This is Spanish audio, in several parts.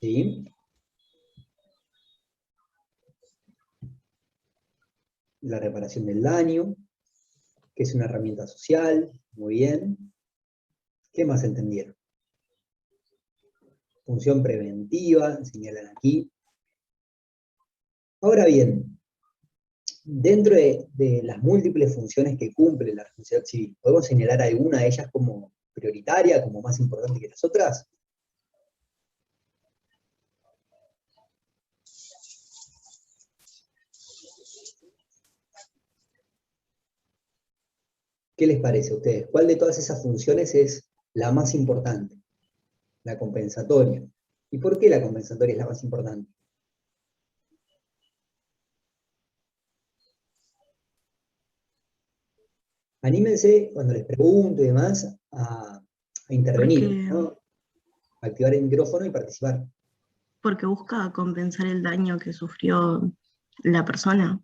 ¿sí? La reparación del daño, que es una herramienta social, muy bien. ¿Qué más entendieron? Función preventiva, señalan aquí. Ahora bien, dentro de las múltiples funciones que cumple la responsabilidad civil, ¿podemos señalar alguna de ellas como prioritaria, como más importante que las otras? ¿Qué les parece a ustedes? ¿Cuál de todas esas funciones es la más importante? La compensatoria. ¿Y por qué la compensatoria es la más importante? Anímense cuando les pregunto y demás a intervenir, Porque, ¿no? Activar el micrófono y participar. porque busca compensar el daño que sufrió la persona.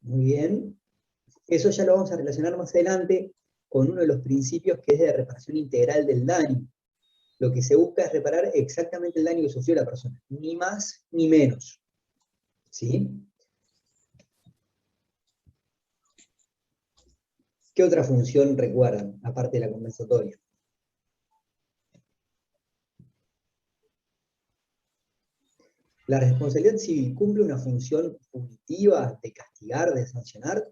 Muy bien. Eso ya lo vamos a relacionar más adelante con uno de los principios que es de reparación integral del daño. Lo que se busca es reparar exactamente el daño que sufrió la persona, ni más ni menos. ¿Sí? ¿Qué otra función recuerdan, aparte de la compensatoria? ¿La responsabilidad civil cumple una función punitiva de castigar, de sancionar?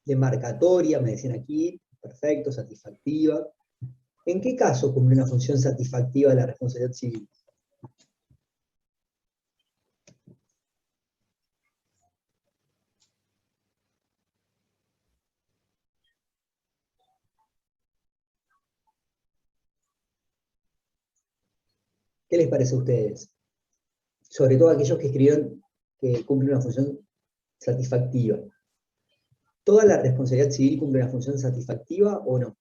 Demarcatoria, me decían aquí, perfecto, satisfactiva. ¿En qué caso cumple una función satisfactiva la responsabilidad civil? ¿Qué les parece a ustedes? Sobre todo aquellos que escribieron que cumple una función satisfactiva. ¿Toda la responsabilidad civil cumple una función satisfactiva o no?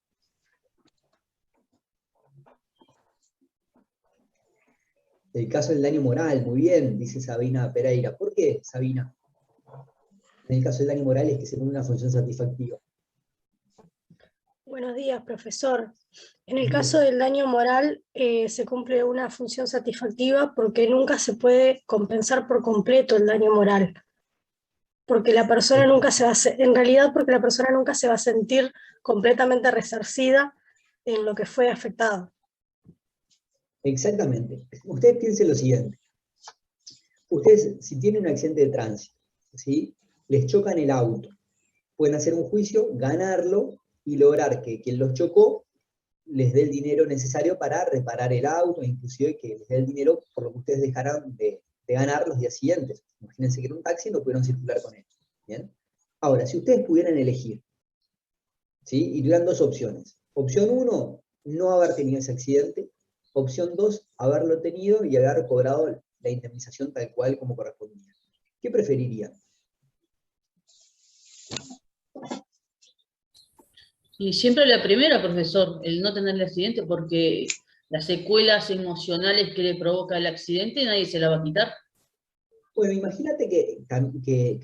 El caso del daño moral, muy bien, dice Sabina Pereira. ¿Por qué, Sabina? En el caso del daño moral es que se cumple una función satisfactiva. Buenos días, profesor. En el caso del daño moral se cumple una función satisfactiva porque nunca se puede compensar por completo el daño moral, porque la persona nunca se va a, en realidad porque la persona nunca se va a sentir completamente resarcida en lo que fue afectado. Exactamente. Ustedes piensen lo siguiente. Ustedes, si tienen un accidente de tránsito, ¿sí? Les chocan el auto, pueden hacer un juicio, ganarlo y lograr que quien los chocó les dé el dinero necesario para reparar el auto, inclusive que les dé el dinero por lo que ustedes dejaron de ganar los días siguientes. Imagínense que era un taxi y no pudieron circular con él. ¿Bien? Ahora, si ustedes pudieran elegir, ¿sí? Y tuvieran dos opciones. Opción 1, no haber tenido ese accidente. Opción 2, haberlo tenido y haber cobrado la indemnización tal cual como correspondía. ¿Qué preferirían? Y siempre la primera, profesor, el no tener el accidente, porque las secuelas emocionales que le provoca el accidente nadie se la va a quitar. Bueno, imagínate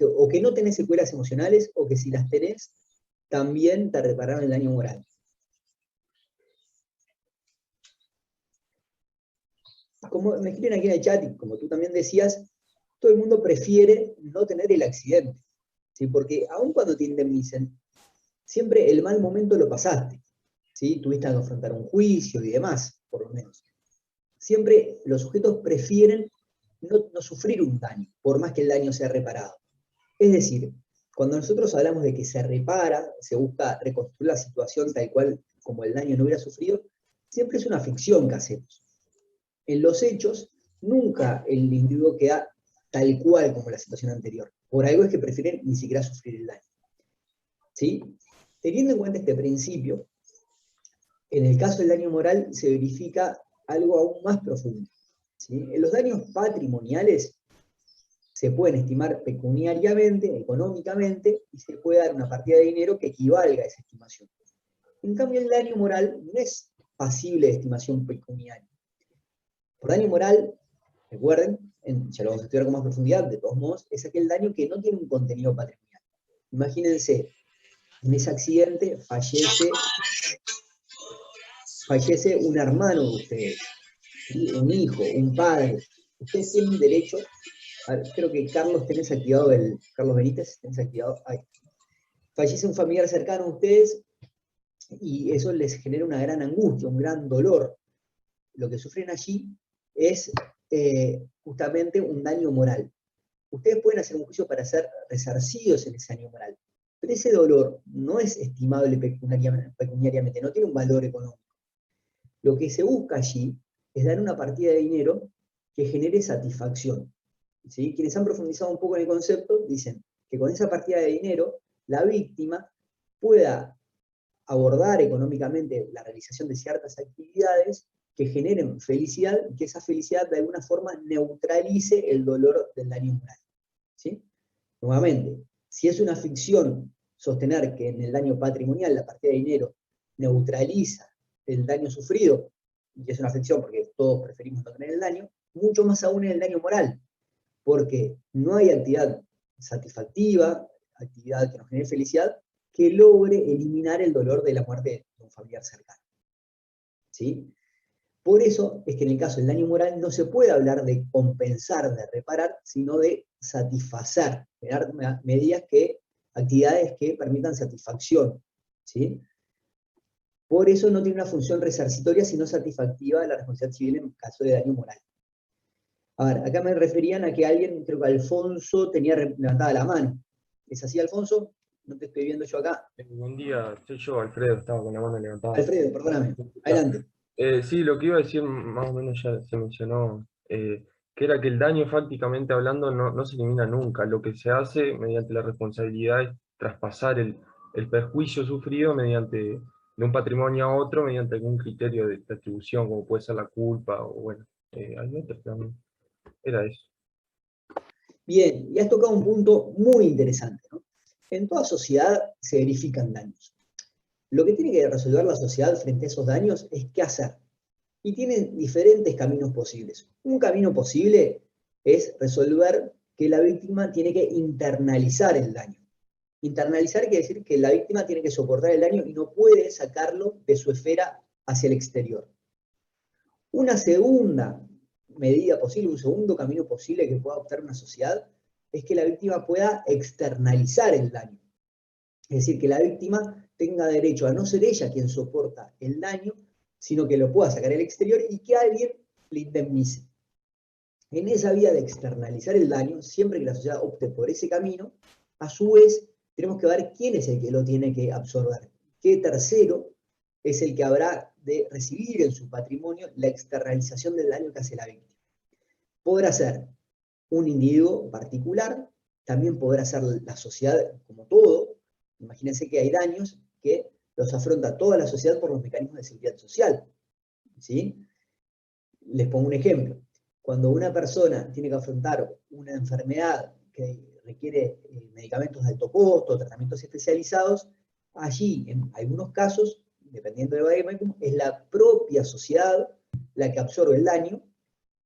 o que no tenés secuelas emocionales o que si las tenés, también te repararon el daño moral. Como me escriben aquí en el chat, y como tú también decías, todo el mundo prefiere no tener el accidente. ¿Sí? Porque aun cuando te indemnicen, siempre el mal momento lo pasaste. ¿Sí? Tuviste que afrontar un juicio y demás, por lo menos. Siempre los sujetos prefieren no sufrir un daño, por más que el daño sea reparado. Es decir, cuando nosotros hablamos de que se repara, se busca reconstruir la situación tal cual como el daño no hubiera sufrido, siempre es una ficción que hacemos. En los hechos, nunca el individuo queda tal cual como la situación anterior. Por algo es que prefieren ni siquiera sufrir el daño. ¿Sí? Teniendo en cuenta este principio, en el caso del daño moral se verifica algo aún más profundo. ¿Sí? En los daños patrimoniales se pueden estimar pecuniariamente, económicamente, y se puede dar una partida de dinero que equivalga a esa estimación. En cambio, el daño moral no es pasible de estimación pecuniaria. Por daño moral, recuerden, ya lo vamos a estudiar con más profundidad, de todos modos, es aquel daño que no tiene un contenido patrimonial. Imagínense, en ese accidente fallece un hermano de ustedes, ¿sí? Un hijo, un padre. Ustedes tienen derecho, creo que Carlos tenés activado Carlos Benítez, tenés activado, ahí. Fallece un familiar cercano a ustedes y eso les genera una gran angustia, un gran dolor. Lo que sufren allí es justamente un daño moral. Ustedes pueden hacer un juicio para ser resarcidos en ese daño moral, pero ese dolor no es estimable pecuniariamente, no tiene un valor económico. Lo que se busca allí es dar una partida de dinero que genere satisfacción. ¿Sí? Quienes han profundizado un poco en el concepto dicen que con esa partida de dinero la víctima pueda abordar económicamente la realización de ciertas actividades que generen felicidad y que esa felicidad de alguna forma neutralice el dolor del daño moral. ¿Sí? Nuevamente, si es una ficción sostener que en el daño patrimonial la partida de dinero neutraliza el daño sufrido, y es una ficción porque todos preferimos no tener el daño, mucho más aún en el daño moral, porque no hay actividad satisfactiva, actividad que nos genere felicidad, que logre eliminar el dolor de la muerte de un familiar cercano. ¿Sí? Por eso es que en el caso del daño moral no se puede hablar de compensar, de reparar, sino de satisfacer, generar medidas actividades que permitan satisfacción. ¿Sí? Por eso no tiene una función resarcitoria, sino satisfactiva de la responsabilidad civil en caso de daño moral. A ver, acá me referían a que alguien, creo que Alfonso, tenía levantada la mano. ¿Es así, Alfonso? No te estoy viendo yo acá. Buen día, soy yo, Alfredo, estaba con la mano levantada. Alfredo, perdóname. Adelante. Sí, lo que iba a decir más o menos ya se mencionó, que era que el daño fácticamente hablando no se elimina nunca. Lo que se hace mediante la responsabilidad es traspasar el perjuicio sufrido mediante de un patrimonio a otro mediante algún criterio de atribución, como puede ser la culpa o bueno, hay otros también. Era eso. Bien, y has tocado un punto muy interesante, ¿no? En toda sociedad se verifican daños. Lo que tiene que resolver la sociedad frente a esos daños es qué hacer. Y tienen diferentes caminos posibles. Un camino posible es resolver que la víctima tiene que internalizar el daño. Internalizar quiere decir que la víctima tiene que soportar el daño y no puede sacarlo de su esfera hacia el exterior. Una segunda medida posible, un segundo camino posible que pueda optar una sociedad, es que la víctima pueda externalizar el daño. Es decir, que la víctima tenga derecho a no ser ella quien soporta el daño, sino que lo pueda sacar al exterior y que alguien le indemnice. En esa vía de externalizar el daño, siempre que la sociedad opte por ese camino, a su vez tenemos que ver quién es el que lo tiene que absorber, qué tercero es el que habrá de recibir en su patrimonio la externalización del daño que hace la víctima. Podrá ser un individuo particular, también podrá ser la sociedad como todo. Imagínense que hay daños que los afronta toda la sociedad por los mecanismos de seguridad social. ¿Sí? Les pongo un ejemplo. Cuando una persona tiene que afrontar una enfermedad que requiere medicamentos de alto costo, tratamientos especializados, allí, en algunos casos, dependiendo del medicamento, es la propia sociedad la que absorbe el daño,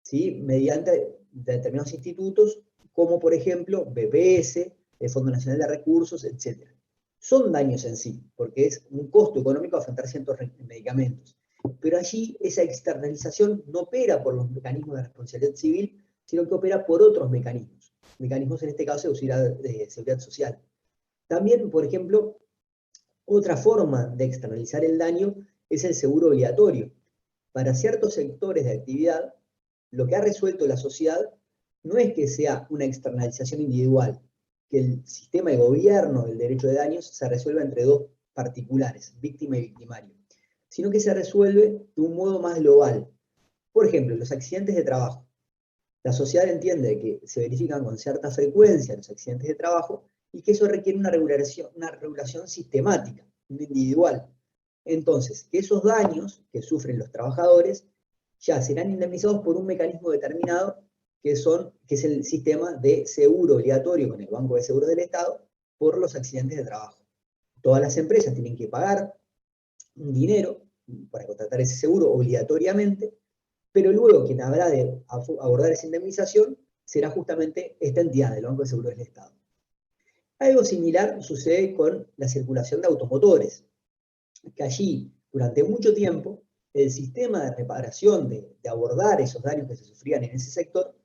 ¿sí? Mediante determinados institutos, como por ejemplo BPS, el Fondo Nacional de Recursos, etc. Son daños en sí, porque es un costo económico afrontar ciertos medicamentos. Pero allí esa externalización no opera por los mecanismos de responsabilidad civil, sino que opera por otros mecanismos. Mecanismos en este caso de seguridad social. También, por ejemplo, otra forma de externalizar el daño es el seguro obligatorio. Para ciertos sectores de actividad, lo que ha resuelto la sociedad no es que sea una externalización individual, que el sistema de gobierno del derecho de daños se resuelva entre dos particulares, víctima y victimario, sino que se resuelve de un modo más global. Por ejemplo, los accidentes de trabajo. La sociedad entiende que se verifican con cierta frecuencia los accidentes de trabajo y que eso requiere una regulación sistemática, no individual. Entonces, que esos daños que sufren los trabajadores ya serán indemnizados por un mecanismo determinado que es el sistema de seguro obligatorio con el Banco de Seguros del Estado por los accidentes de trabajo. Todas las empresas tienen que pagar un dinero para contratar ese seguro obligatoriamente, pero luego quien habrá de abordar esa indemnización será justamente esta entidad del Banco de Seguros del Estado. Algo similar sucede con la circulación de automotores, que allí, durante mucho tiempo, el sistema de reparación, de abordar esos daños que se sufrían en ese sector,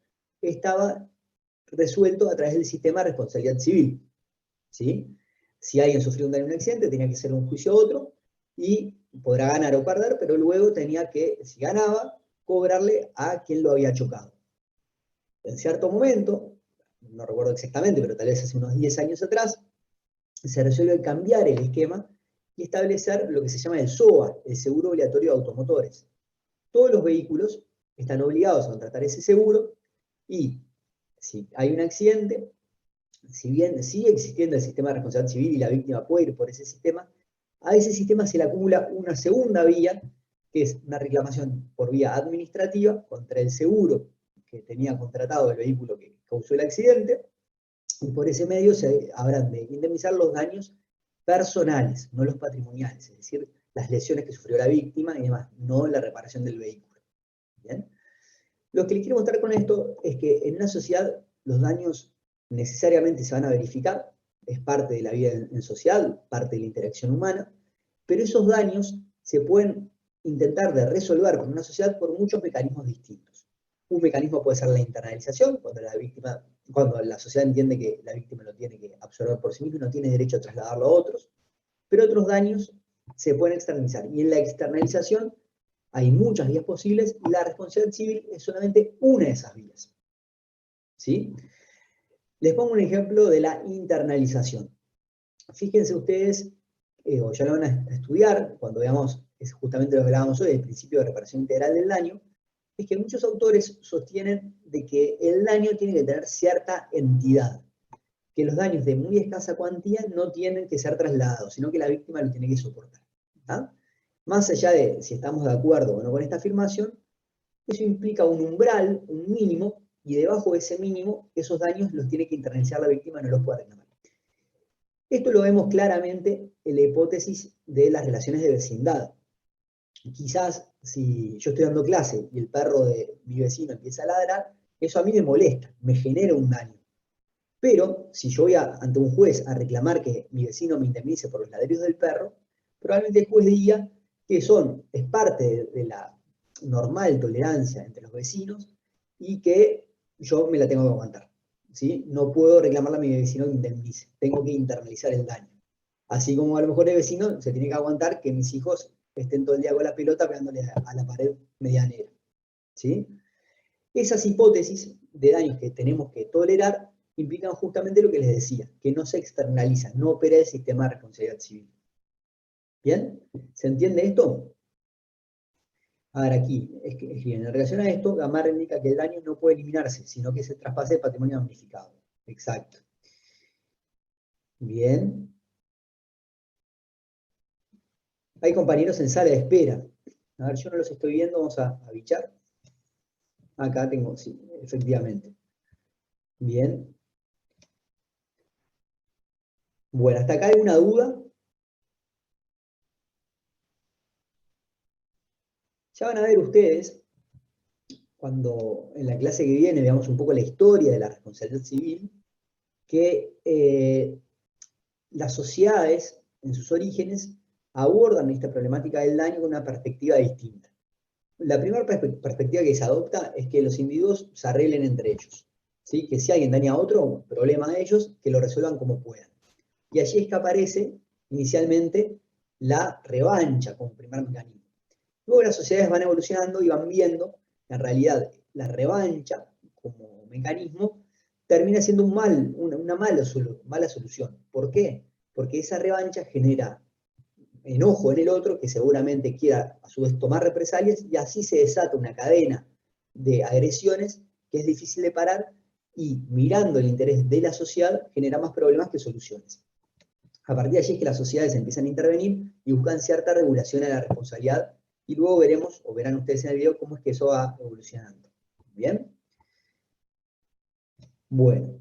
estaba resuelto a través del sistema de responsabilidad civil. ¿Sí? Si alguien sufrió un daño en un accidente, tenía que hacer un juicio a otro, y podrá ganar o perder, pero luego tenía que, si ganaba, cobrarle a quien lo había chocado. En cierto momento, no recuerdo exactamente, pero tal vez hace unos 10 años atrás, se resuelve cambiar el esquema y establecer lo que se llama el SOA, el Seguro Obligatorio de Automotores. Todos los vehículos están obligados a contratar ese seguro, y si hay un accidente, si bien sigue existiendo el sistema de responsabilidad civil y la víctima puede ir por ese sistema, a ese sistema se le acumula una segunda vía, que es una reclamación por vía administrativa contra el seguro que tenía contratado el vehículo que causó el accidente, y por ese medio se habrán de indemnizar los daños personales, no los patrimoniales, es decir, las lesiones que sufrió la víctima y demás, no la reparación del vehículo. ¿Bien? Lo que les quiero mostrar con esto es que en una sociedad los daños necesariamente se van a verificar, es parte de la vida en sociedad, parte de la interacción humana, pero esos daños se pueden intentar de resolver con una sociedad por muchos mecanismos distintos. Un mecanismo puede ser la internalización, cuando la sociedad entiende que la víctima lo tiene que absorber por sí misma y no tiene derecho a trasladarlo a otros, pero otros daños se pueden externalizar, y en la externalización hay muchas vías posibles, y la responsabilidad civil es solamente una de esas vías. ¿Sí? Les pongo un ejemplo de la internalización. Fíjense ustedes, o ya lo van a estudiar, cuando veamos, es justamente lo que hablábamos hoy, el principio de reparación integral del daño, es que muchos autores sostienen de que el daño tiene que tener cierta entidad, que los daños de muy escasa cuantía no tienen que ser trasladados, sino que la víctima lo tiene que soportar. ¿Ah? Más allá de si estamos de acuerdo o no con esta afirmación, eso implica un umbral, un mínimo, y debajo de ese mínimo, esos daños los tiene que internalizar la víctima, no los puede reclamar. Esto lo vemos claramente en la hipótesis de las relaciones de vecindad. Quizás, si yo estoy dando clase y el perro de mi vecino empieza a ladrar, eso a mí me molesta, me genera un daño. Pero, si yo voy ante un juez a reclamar que mi vecino me indemnice por los ladridos del perro, probablemente el juez diga que es parte de la normal tolerancia entre los vecinos, y que yo me la tengo que aguantar. ¿Sí? No puedo reclamarle a mi vecino que indemnice, tengo que internalizar el daño. Así como a lo mejor el vecino se tiene que aguantar que mis hijos estén todo el día con la pelota pegándole a la pared medianera. ¿Sí? Esas hipótesis de daños que tenemos que tolerar implican justamente lo que les decía, que no se externaliza, no opera el sistema de responsabilidad civil. ¿Bien? ¿Se entiende esto? A ver, aquí, en relación a esto, Gamarra indica que el daño no puede eliminarse, sino que se traspase el patrimonio damnificado. Exacto. Bien. Hay compañeros en sala de espera. A ver, yo no los estoy viendo, vamos a bichar. Acá tengo, sí, efectivamente. Bien. Bueno, ¿hasta acá hay una duda? Ya van a ver ustedes, cuando en la clase que viene veamos un poco la historia de la responsabilidad civil, que las sociedades, en sus orígenes, abordan esta problemática del daño con una perspectiva distinta. La primera perspectiva que se adopta es que los individuos se arreglen entre ellos, ¿sí? Que si alguien daña a otro, problema de ellos, que lo resuelvan como puedan. Y allí es que aparece inicialmente la revancha como primer mecanismo. Luego las sociedades van evolucionando y van viendo que en realidad la revancha como mecanismo termina siendo una mala solución. ¿Por qué? Porque esa revancha genera enojo en el otro, que seguramente quiera a su vez tomar represalias, y así se desata una cadena de agresiones que es difícil de parar, y mirando el interés de la sociedad genera más problemas que soluciones. A partir de allí es que las sociedades empiezan a intervenir y buscan cierta regulación a la responsabilidad, y luego veremos, o verán ustedes en el video, cómo es que eso va evolucionando. ¿Bien? Bueno,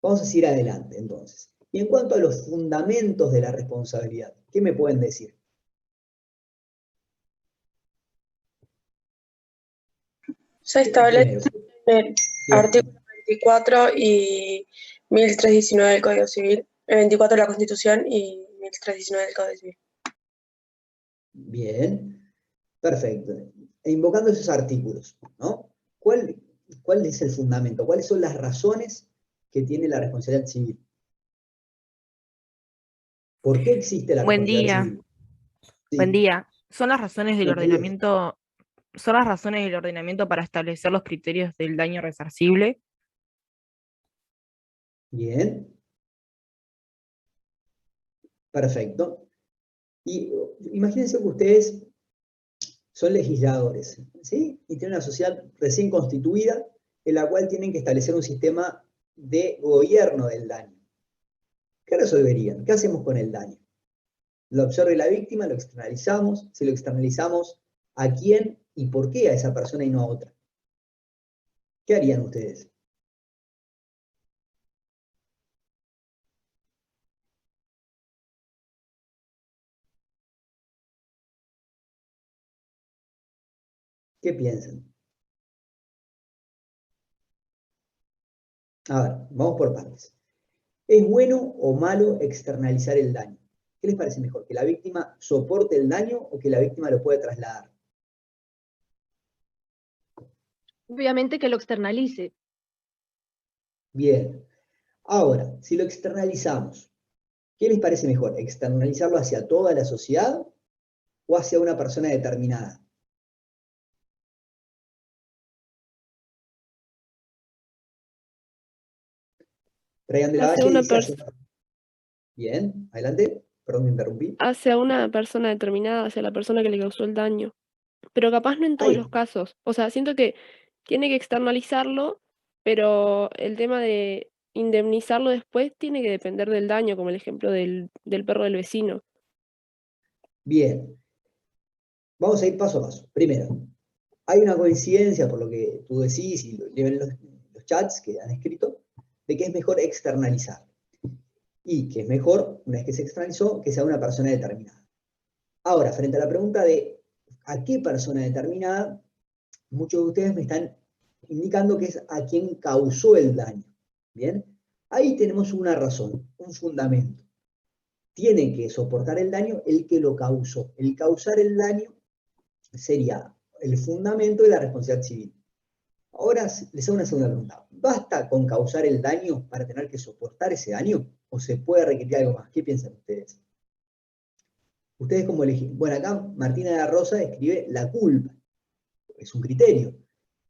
vamos a seguir adelante entonces. Y en cuanto a los fundamentos de la responsabilidad, ¿qué me pueden decir? Se establece en el artículo 24 y 1319 del Código Civil, el 24 de la Constitución y 1319 del Código Civil. Bien, perfecto. E invocando esos artículos, ¿no? ¿Cuál es el fundamento? ¿Cuáles son las razones que tiene la responsabilidad civil? ¿Por qué existe la Buen responsabilidad día, civil? buen Sí, día. Son las razones del buenos días. ordenamiento para establecer los criterios del daño resarcible. Bien, perfecto. Y imagínense que ustedes son legisladores, ¿sí? Y tienen una sociedad recién constituida en la cual tienen que establecer un sistema de gobierno del daño. ¿Qué resolverían? ¿Qué hacemos con el daño? ¿Lo absorbe la víctima? ¿Lo externalizamos? Si lo externalizamos, ¿a quién y por qué a esa persona y no a otra? ¿Qué harían ustedes? ¿Qué piensan? A ver, vamos por partes. ¿Es bueno o malo externalizar el daño? ¿Qué les parece mejor? ¿Que la víctima soporte el daño o que la víctima lo pueda trasladar? Obviamente que lo externalice. Bien. Ahora, si lo externalizamos, ¿qué les parece mejor? ¿Externalizarlo hacia toda la sociedad o hacia una persona determinada? Brian de la Hacia Valle una, dice Bien, adelante. Perdón, me interrumpí. hacia una persona determinada, hacia la persona que le causó el daño. Pero capaz no en todos los Ahí, casos. O sea, siento que tiene que externalizarlo, pero el tema de indemnizarlo después tiene que depender del daño, como el ejemplo del perro del vecino. bien. Vamos a ir paso a paso. Primero, hay una coincidencia por lo que tú decís y leen los chats que han escrito, de que es mejor externalizar. Y que es mejor, una vez que se externalizó, que sea una persona determinada. Ahora, frente a la pregunta de a qué persona determinada, muchos de ustedes me están indicando que es a quien causó el daño. Bien, ahí tenemos una razón, un fundamento. Tiene que soportar el daño el que lo causó. El causar el daño sería el fundamento de la responsabilidad civil. Ahora les hago una segunda pregunta. ¿Basta con causar el daño para tener que soportar ese daño? ¿O se puede requerir algo más? ¿Qué piensan ustedes? Ustedes como elegir. Bueno, acá Martina de la Rosa escribe la culpa. Es un criterio.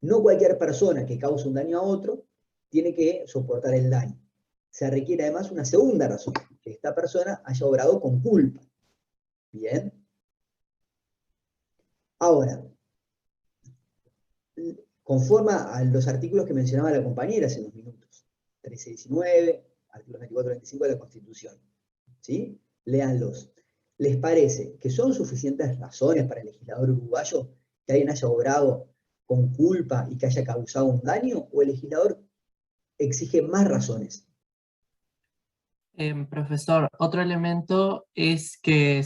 No cualquier persona que cause un daño a otro tiene que soportar el daño. Se requiere además una segunda razón, que esta persona haya obrado con culpa. Bien. Ahora, conforme a los artículos que mencionaba la compañera hace unos minutos, 1319, artículos 24 y 25 de la Constitución, ¿sí? Léanlos. ¿Les parece que son suficientes razones para el legislador uruguayo que alguien haya obrado con culpa y que haya causado un daño? ¿O el legislador exige más razones? Profesor, otro elemento es que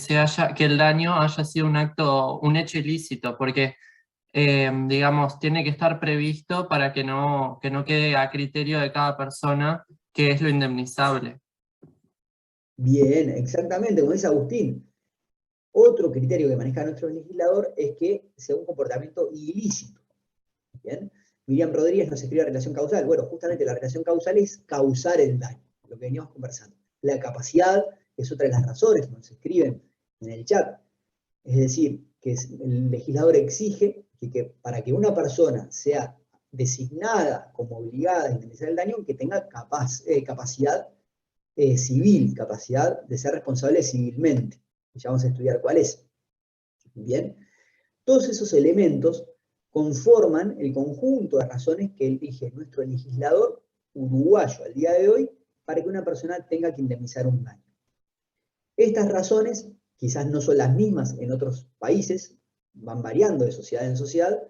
que el daño haya sido un hecho ilícito, porque digamos, tiene que estar previsto para que no quede a criterio de cada persona qué es lo indemnizable. Bien, exactamente, como dice Agustín. Otro criterio que maneja nuestro legislador es que sea un comportamiento ilícito. ¿Bien? Miriam Rodríguez nos escribe relación causal. Bueno, justamente la relación causal es causar el daño, lo que veníamos conversando. La capacidad es otra de las razones que nos escriben en el chat. Es decir, que el legislador exige que para que una persona sea designada como obligada a indemnizar el daño, que tenga capacidad civil, capacidad de ser responsable civilmente. Ya vamos a estudiar cuál es. Bien, todos esos elementos conforman el conjunto de razones que elige nuestro legislador uruguayo al día de hoy para que una persona tenga que indemnizar un daño. Estas razones quizás no son las mismas en otros países, van variando de sociedad en sociedad,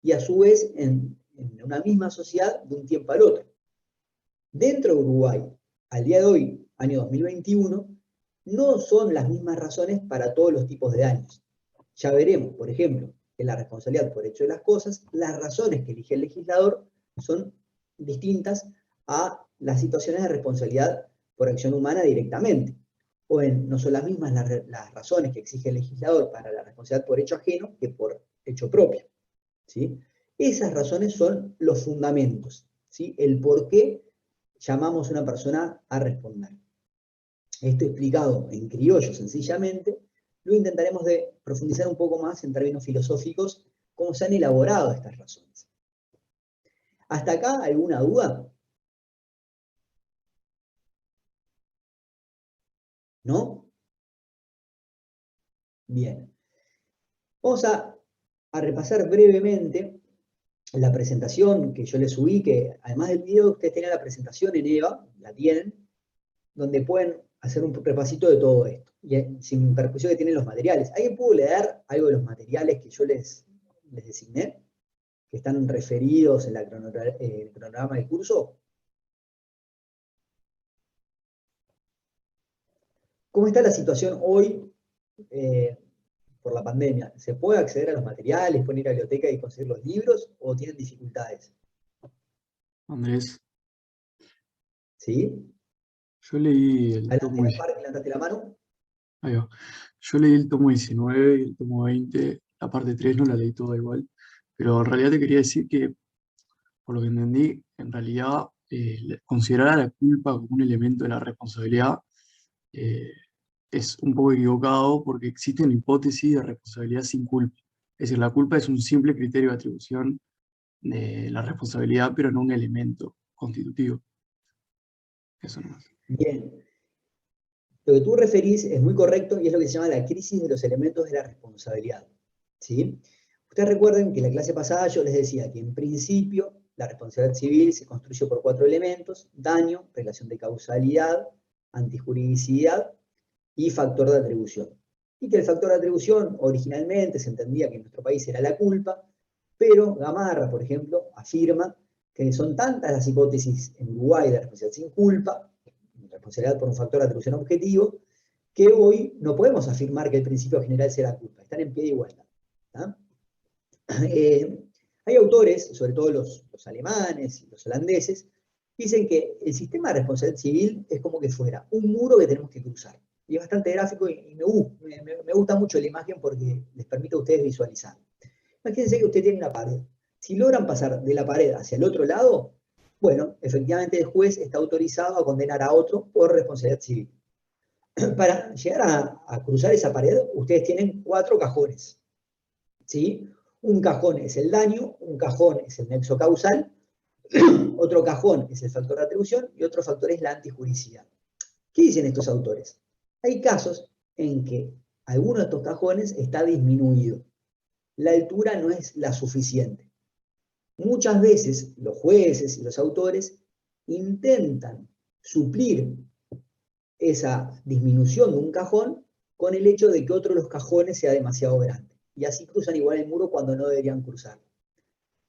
y a su vez en una misma sociedad de un tiempo al otro. Dentro de Uruguay, al día de hoy, año 2021, no son las mismas razones para todos los tipos de daños. Ya veremos, por ejemplo, en la responsabilidad por hecho de las cosas, las razones que elige el legislador son distintas a las situaciones de responsabilidad por acción humana directamente. O no son las mismas las razones que exige el legislador para la responsabilidad por hecho ajeno que por hecho propio. ¿Sí? Esas razones son los fundamentos, ¿sí? El por qué llamamos a una persona a responder. Esto explicado en criollo sencillamente, luego intentaremos de profundizar un poco más en términos filosóficos cómo se han elaborado estas razones. ¿Hasta acá alguna duda? ¿No? Bien. Vamos a repasar brevemente la presentación que yo les subí, que además del video ustedes tienen la presentación en EVA, la tienen, donde pueden hacer un repasito de todo esto, y sin perjuicio que tienen los materiales. ¿Alguien pudo leer algo de los materiales que yo les designé, que están referidos en el cronograma del curso? ¿Cómo está la situación hoy por la pandemia? ¿Se puede acceder a los materiales, pueden ir a la biblioteca y conseguir los libros, o tienen dificultades? Andrés, ¿Sí? yo leí el tomo, Levantate la mano. ahí va. Yo leí el tomo 19 y el tomo 20, la parte 3 no la leí toda igual, pero en realidad te quería decir que, por lo que entendí, en realidad considerar a la culpa como un elemento de la responsabilidad es un poco equivocado, porque existe una hipótesis de responsabilidad sin culpa. Es decir, la culpa es un simple criterio de atribución de la responsabilidad, pero no un elemento constitutivo. Eso nomás. Bien. Lo que tú referís es muy correcto y es lo que se llama la crisis de los elementos de la responsabilidad. ¿Sí? Ustedes recuerden que en la clase pasada yo les decía que en principio la responsabilidad civil se construye por 4 elementos: daño, relación de causalidad, antijuridicidad y factor de atribución. Y que el factor de atribución originalmente se entendía que en nuestro país era la culpa, pero Gamarra, por ejemplo, afirma que son tantas las hipótesis en Uruguay de responsabilidad sin culpa, responsabilidad por un factor de atribución objetivo, que hoy no podemos afirmar que el principio general sea la culpa, están en pie de igualdad. Hay autores, sobre todo los alemanes y los holandeses, que dicen que el sistema de responsabilidad civil es como que fuera un muro que tenemos que cruzar. Y es bastante gráfico y me gusta mucho la imagen porque les permite a ustedes visualizar. Imagínense que usted tiene una pared. Si logran pasar de la pared hacia el otro lado, bueno, efectivamente el juez está autorizado a condenar a otro por responsabilidad civil. Para llegar a cruzar esa pared, ustedes tienen 4 cajones. ¿Sí? Un cajón es el daño, un cajón es el nexo causal, otro cajón es el factor de atribución y otro factor es la antijuridicidad. ¿Qué dicen estos autores? Hay casos en que alguno de estos cajones está disminuido. La altura no es la suficiente. Muchas veces los jueces y los autores intentan suplir esa disminución de un cajón con el hecho de que otro de los cajones sea demasiado grande. Y así cruzan igual el muro cuando no deberían cruzar.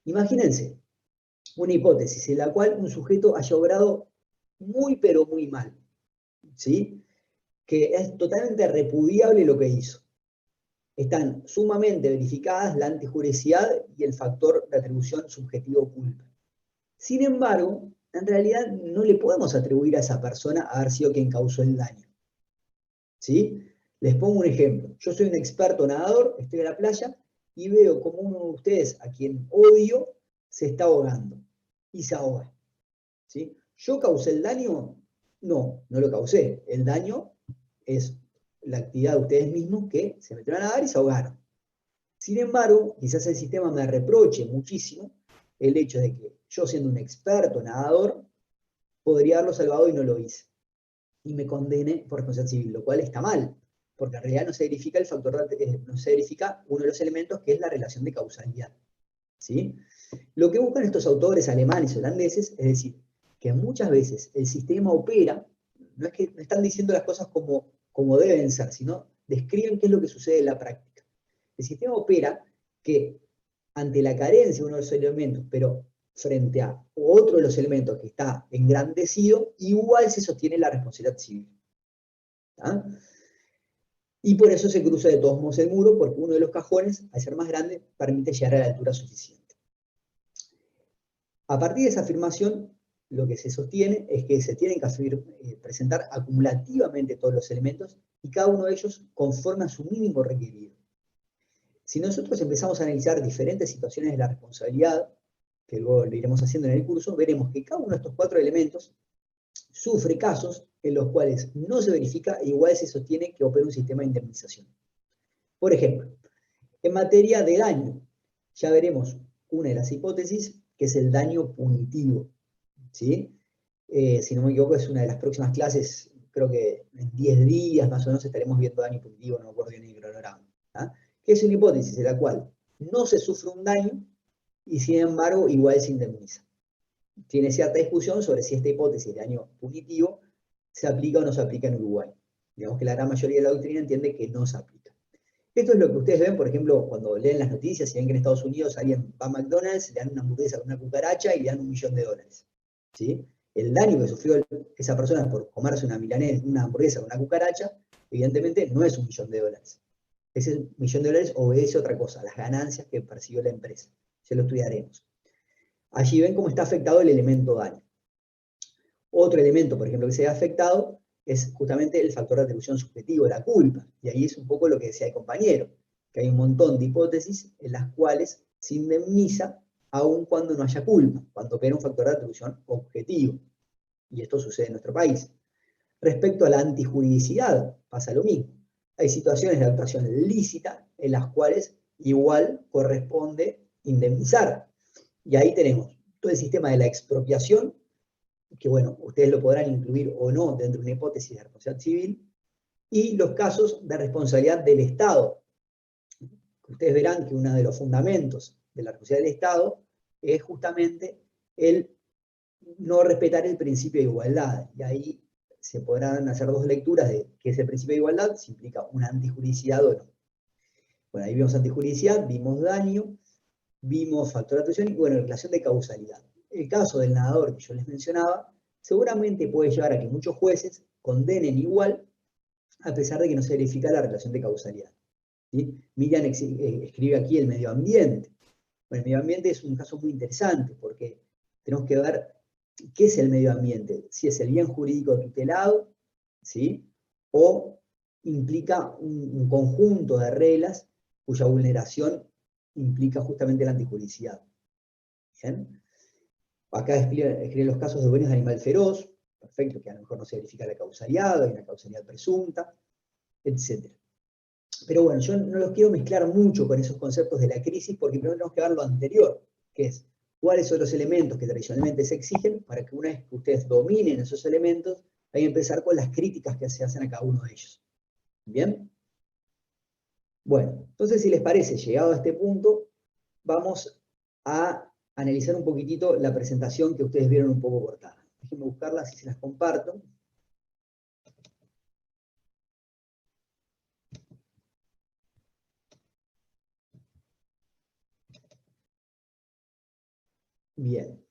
Imagínense una hipótesis en la cual un sujeto haya obrado muy pero muy mal, ¿sí? Que es totalmente repudiable lo que hizo. Están sumamente verificadas la antijuridicidad y el factor de atribución subjetivo culpa. Sin embargo, en realidad no le podemos atribuir a esa persona haber sido quien causó el daño. ¿Sí? Les pongo un ejemplo. Yo soy un experto nadador, estoy en la playa y veo como uno de ustedes, a quien odio, se está ahogando y se ahoga. ¿Sí? ¿Yo causé el daño? No, no lo causé. El daño es la actividad de ustedes mismos que se metieron a nadar y se ahogaron. Sin embargo, quizás el sistema me reproche muchísimo el hecho de que yo, siendo un experto nadador, podría haberlo salvado y no lo hice. Y me condene por responsabilidad civil, lo cual está mal, porque en realidad no se verifica el factor, no se verifica uno de los elementos, que es la relación de causalidad. ¿Sí? Lo que buscan estos autores alemanes y holandeses es decir, que muchas veces el sistema opera, no es que no están diciendo las cosas como deben ser, sino describen qué es lo que sucede en la práctica. El sistema opera que ante la carencia de uno de los elementos, pero frente a otro de los elementos que está engrandecido, igual se sostiene la responsabilidad civil. ¿Ah? Y por eso se cruza de todos modos el muro, porque uno de los cajones, al ser más grande, permite llegar a la altura suficiente. A partir de esa afirmación, lo que se sostiene es que se tienen que presentar acumulativamente todos los elementos y cada uno de ellos conforme a su mínimo requerido. Si nosotros empezamos a analizar diferentes situaciones de la responsabilidad, que luego lo iremos haciendo en el curso, veremos que cada uno de estos 4 elementos sufre casos en los cuales no se verifica e igual se sostiene que opera un sistema de indemnización. Por ejemplo, en materia de daño, ya veremos una de las hipótesis, que es el daño punitivo, ¿sí? Si no me equivoco, es una de las próximas clases, creo que en 10 días más o menos estaremos viendo daño punitivo, no me acuerdo bien el cronograma, ¿ah? Que es una hipótesis en la cual no se sufre un daño y sin embargo igual se indemniza. Tiene cierta discusión sobre si esta hipótesis de daño punitivo se aplica o no se aplica en Uruguay. Digamos que la gran mayoría de la doctrina entiende que no se aplica. Esto es lo que ustedes ven, por ejemplo, cuando leen las noticias y ven que en Estados Unidos alguien va a McDonald's, le dan una hamburguesa con una cucaracha y le dan $1 millón. ¿Sí? El daño que sufrió esa persona por comerse una hamburguesa con una cucaracha, evidentemente no es $1 millón. Ese $1 millón obedece a otra cosa, a las ganancias que percibió la empresa. Ya lo estudiaremos. Allí ven cómo está afectado el elemento daño. Otro elemento, por ejemplo, que se ha afectado es justamente el factor de atribución subjetivo, la culpa. Y ahí es un poco lo que decía el compañero, que hay un montón de hipótesis en las cuales se indemniza aun cuando no haya culpa, cuando opera un factor de atribución objetivo. Y esto sucede en nuestro país. Respecto a la antijuridicidad, pasa lo mismo. Hay situaciones de actuación lícita en las cuales igual corresponde indemnizar. Y ahí tenemos todo el sistema de la expropiación, que bueno, ustedes lo podrán incluir o no dentro de una hipótesis de responsabilidad civil, y los casos de responsabilidad del Estado. Ustedes verán que uno de los fundamentos de la responsabilidad del Estado es justamente el no respetar el principio de igualdad. Y ahí se podrán hacer 2 lecturas de qué es el principio de igualdad, si implica una antijuridicidad o no. Bueno, ahí vimos antijuridicidad, vimos daño, vimos factor de atribución y bueno, relación de causalidad. El caso del nadador que yo les mencionaba, seguramente puede llevar a que muchos jueces condenen igual, a pesar de que no se verifica la relación de causalidad. ¿Sí? Miriam escribe aquí el medio ambiente. Bueno, el medio ambiente es un caso muy interesante, porque tenemos que ver qué es el medio ambiente, si es el bien jurídico tutelado, ¿sí? O implica un conjunto de reglas cuya vulneración implica justamente la antijuridicidad. ¿Bien? Acá escriben los casos de dueños de animal feroz, perfecto, que a lo mejor no se verifica la causalidad, hay una causalidad presunta, etc. Pero bueno, yo no los quiero mezclar mucho con esos conceptos de la crisis, porque primero tenemos que ver lo anterior, que es cuáles son los elementos que tradicionalmente se exigen, para que una vez que ustedes dominen esos elementos, hay que empezar con las críticas que se hacen a cada uno de ellos. ¿Bien? Bueno, entonces si les parece, llegado a este punto, vamos a analizar un poquitito la presentación que ustedes vieron un poco cortada. Déjenme buscarla, así se las comparto. Bien.